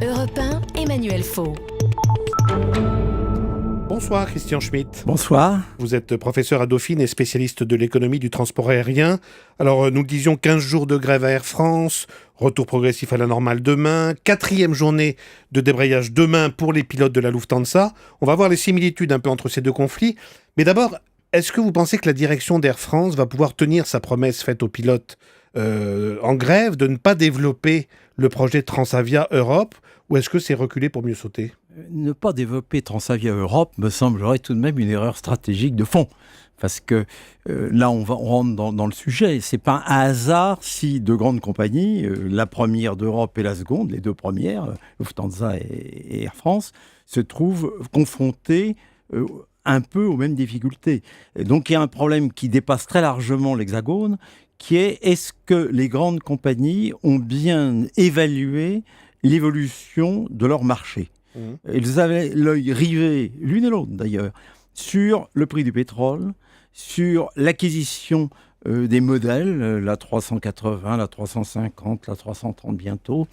Europe 1, Emmanuel Faux. Bonsoir Christian Schmitt. Bonsoir. Vous êtes professeur à Dauphine et spécialiste de l'économie du transport aérien. Alors nous le disions, 15 jours de grève à Air France, retour progressif à la normale demain, 4e journée de débrayage demain pour les pilotes de la Lufthansa. On va voir les similitudes un peu entre ces deux conflits. Mais d'abord, est-ce que vous pensez que la direction d'Air France va pouvoir tenir sa promesse faite aux pilotes en grève de ne pas développer le projet Transavia Europe, ou est-ce que c'est reculer pour mieux sauter ? Ne pas développer Transavia Europe me semblerait tout de même une erreur stratégique de fond. Parce que là, on rentre dans le sujet. C'est pas un hasard si deux grandes compagnies, la première d'Europe et la seconde, les deux premières, Lufthansa et Air France, se trouvent confrontées un peu aux mêmes difficultés. Et donc il y a un problème qui dépasse très largement l'Hexagone, qui est-ce que les grandes compagnies ont bien évalué l'évolution de leur marché ? Ils avaient l'œil rivé, l'une et l'autre d'ailleurs, sur le prix du pétrole, sur l'acquisition des modèles, la 380, la 350, la 330 bientôt.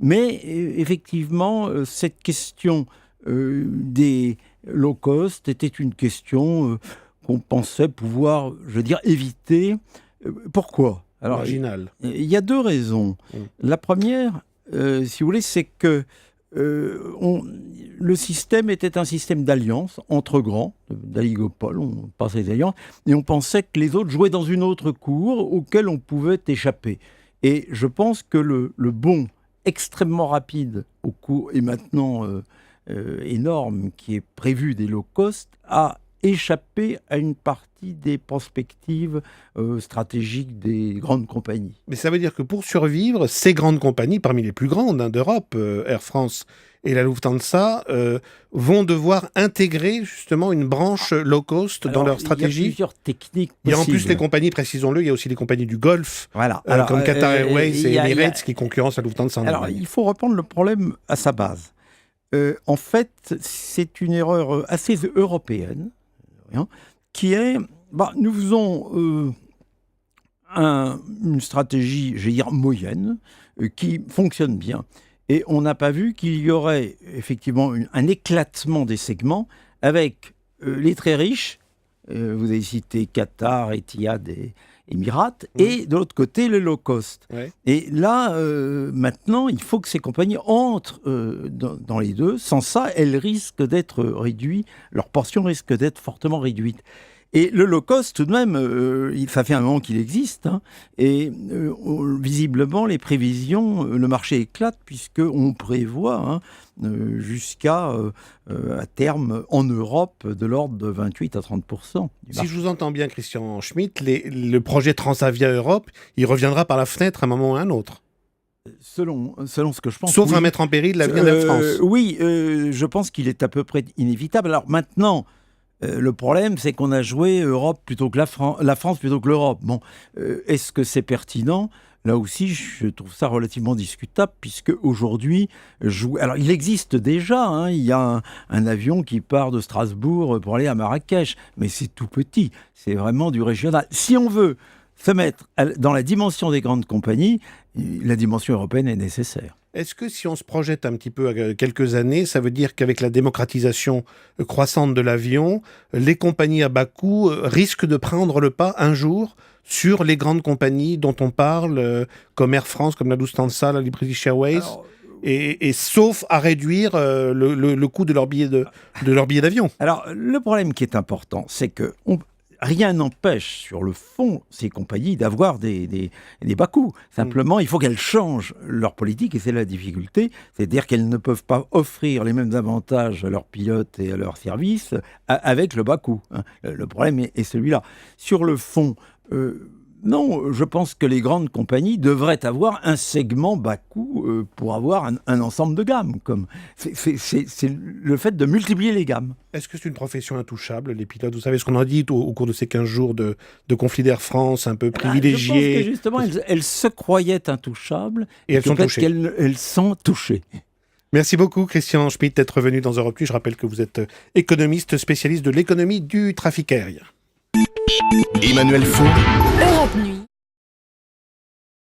Mais effectivement, cette question des low cost était une question qu'on pensait pouvoir, je veux dire, éviter. Pourquoi ? Alors, marginal. Il y a deux raisons. La première, si vous voulez, c'est que le système était un système d'alliance entre grands, d'aligopole, on passait des alliances, et on pensait que les autres jouaient dans une autre cour auquel on pouvait échapper. Et je pense que le bond extrêmement rapide au cours, et maintenant énorme, qui est prévu des low cost, a échapper à une partie des perspectives stratégiques des grandes compagnies. Mais ça veut dire que pour survivre, ces grandes compagnies, parmi les plus grandes d'Europe, Air France et la Lufthansa, vont devoir intégrer justement une branche low cost dans leur stratégie. Il y a plusieurs techniques possibles. Il y a en plus les compagnies, précisons-le, il y a aussi les compagnies du Golfe, voilà. comme Qatar Airways et Emirates qui concurrencent la Lufthansa. Alors, il faut reprendre le problème à sa base. En fait, c'est une erreur assez européenne, qui est, nous faisons une stratégie, je vais dire, moyenne, qui fonctionne bien. Et on n'a pas vu qu'il y aurait effectivement un éclatement des segments avec les très riches, vous avez cité Qatar, Etihad et Emirates, et de l'autre côté, le low cost. Ouais. Et là, maintenant, il faut que ces compagnies entrent dans les deux. Sans ça, elles risquent d'être réduites, leur portion risque d'être fortement réduite. Et le low cost, tout de même, ça fait un moment qu'il existe. Et visiblement, les prévisions, le marché éclate, puisqu'on prévoit jusqu'à, à terme, en Europe, de l'ordre de 28 à 30%. Si je vous entends bien, Christian Schmitt, le projet Transavia Europe, il reviendra par la fenêtre à un moment ou à un autre. Selon ce que je pense. Sauf à mettre en péril l'avenir d'Air France. Oui, je pense qu'il est à peu près inévitable. Alors maintenant, le problème, c'est qu'on a joué Europe plutôt que la France plutôt que l'Europe. Bon, est-ce que c'est pertinent ? Là aussi, je trouve ça relativement discutable, puisque aujourd'hui, alors il existe déjà, il y a un avion qui part de Strasbourg pour aller à Marrakech, mais c'est tout petit, c'est vraiment du régional. Si on veut se mettre dans la dimension des grandes compagnies, la dimension européenne est nécessaire. Est-ce que si on se projette un petit peu à quelques années, ça veut dire qu'avec la démocratisation croissante de l'avion, les compagnies à bas coût risquent de prendre le pas un jour sur les grandes compagnies dont on parle, comme Air France, comme la Lufthansa, la British Airways, et sauf à réduire le coût de leur billet d'avion. Alors, le problème qui est important, c'est que rien n'empêche, sur le fond, ces compagnies d'avoir des bas coûts. Simplement, il faut qu'elles changent leur politique, et c'est la difficulté. C'est-à-dire qu'elles ne peuvent pas offrir les mêmes avantages à leurs pilotes et à leurs services avec le bas coût. Le problème est celui-là. Sur le fond, non, je pense que les grandes compagnies devraient avoir un segment bas coût pour avoir un ensemble de gammes. C'est le fait de multiplier les gammes. Est-ce que c'est une profession intouchable, les pilotes ? Vous savez ce qu'on a dit au cours de ces 15 jours de conflit d'Air France, un peu privilégiés. Je pense que justement, elles se croyaient intouchables. Et elles sont touchées. Elles sont touchées. Merci beaucoup, Christian Schmitt, d'être venu dans Europe 8. Je rappelle que vous êtes économiste, spécialiste de l'économie du trafic aérien. Emmanuel Faux. Europe Nuit.